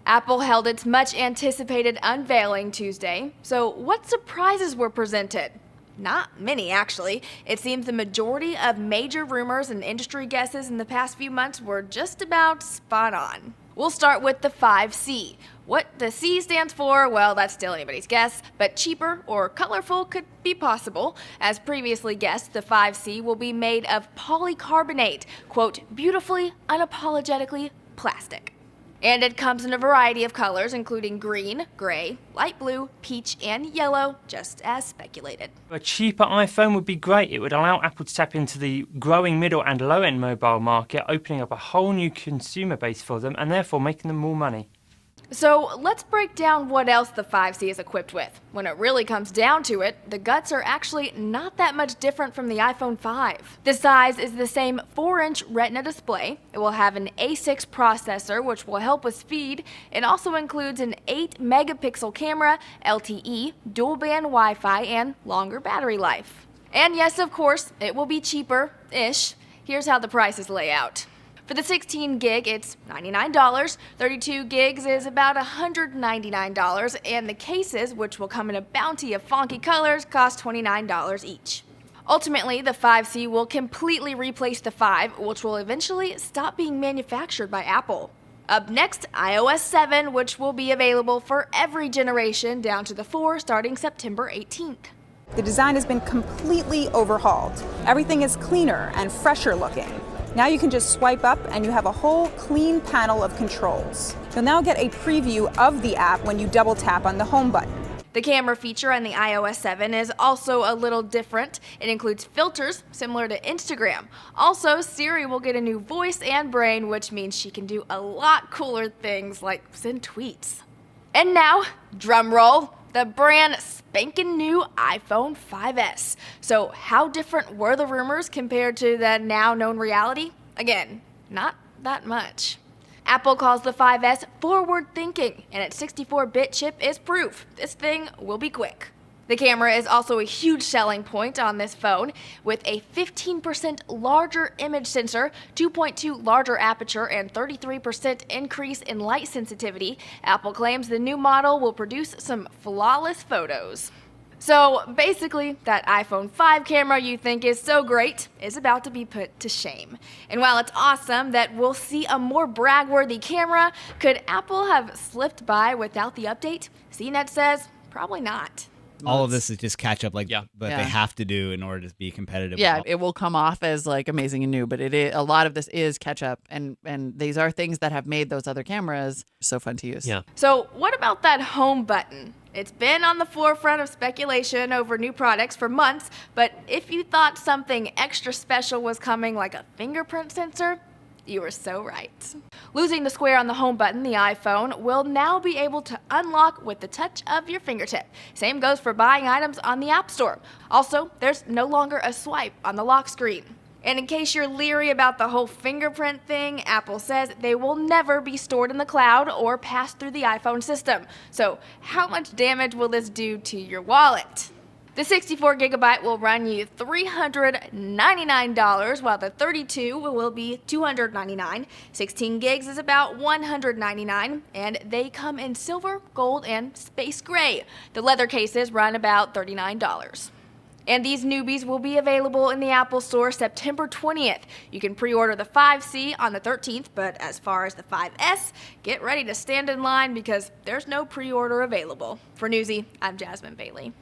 Apple held its much-anticipated unveiling Tuesday, so what surprises were presented? Not many, actually. It seems the majority of major rumors and industry guesses in the past few months were just about spot on. We'll start with the 5C. What the C stands for, well, that's still anybody's guess, but cheaper or colorful could be possible. As previously guessed, the 5C will be made of polycarbonate, quote, beautifully, unapologetically plastic. And it comes in a variety of colors, including green, gray, light blue, peach, and yellow, just as speculated. A cheaper iPhone would be great. It would allow Apple to tap into the growing middle and low-end mobile market, opening up a whole new consumer base for them and therefore making them more money. So let's break down what else the 5C is equipped with. When it really comes down to it, the guts are actually not that much different from the iPhone 5. The size is the same 4-inch Retina display. It will have an A6 processor, which will help with speed. It also includes an 8-megapixel camera, LTE, dual-band Wi-Fi, and longer battery life. And yes, of course, it will be cheaper-ish. Here's how the prices lay out. For the 16 gig, it's $99, 32 gigs is about $199, and the cases, which will come in a bounty of funky colors, cost $29 each. Ultimately, the 5C will completely replace the 5, which will eventually stop being manufactured by Apple. Up next, iOS 7, which will be available for every generation down to the 4 starting September 18th. The design has been completely overhauled. Everything is cleaner and fresher looking. Now you can just swipe up and you have a whole clean panel of controls. You'll now get a preview of the app when you double tap on the home button. The camera feature on the iOS 7 is also a little different. It includes filters similar to Instagram. Also, Siri will get a new voice and brain, which means she can do a lot cooler things like send tweets. And now, drum roll, the brand spanking new iPhone 5S. So how different were the rumors compared to the now known reality? Again, not that much. Apple calls the 5S forward-thinking, and its 64-bit chip is proof this thing will be quick. The camera is also a huge selling point on this phone, with a 15% larger image sensor, 2.2 larger aperture, and 33% increase in light sensitivity. Apple claims the new model will produce some flawless photos. So basically, that iPhone 5 camera you think is so great is about to be put to shame. And while it's awesome that we'll see a more brag-worthy camera, could Apple have slipped by without the update? CNET says probably not. All of this is just catch up, but they have to do in order to be competitive. Yeah, it will come off as like amazing and new, but it is, a lot of this is catch up, and these are things that have made those other cameras so fun to use. Yeah. So what about that home button? It's been on the forefront of speculation over new products for months, but if you thought something extra special was coming, like a fingerprint sensor, you were so right. Losing the square on the home button, the iPhone will now be able to unlock with the touch of your fingertip. Same goes for buying items on the App Store. Also, there's no longer a swipe on the lock screen. And in case you're leery about the whole fingerprint thing, Apple says they will never be stored in the cloud or pass through the iPhone system. So how much damage will this do to your wallet? The 64GB will run you $399, while the 32 will be $299. 16 gigs is about $199, and they come in silver, gold, and space gray. The leather cases run about $39. And these newbies will be available in the Apple Store September 20th. You can pre-order the 5C on the 13th, but as far as the 5S, get ready to stand in line because there's no pre-order available. For Newsy, I'm Jasmine Bailey.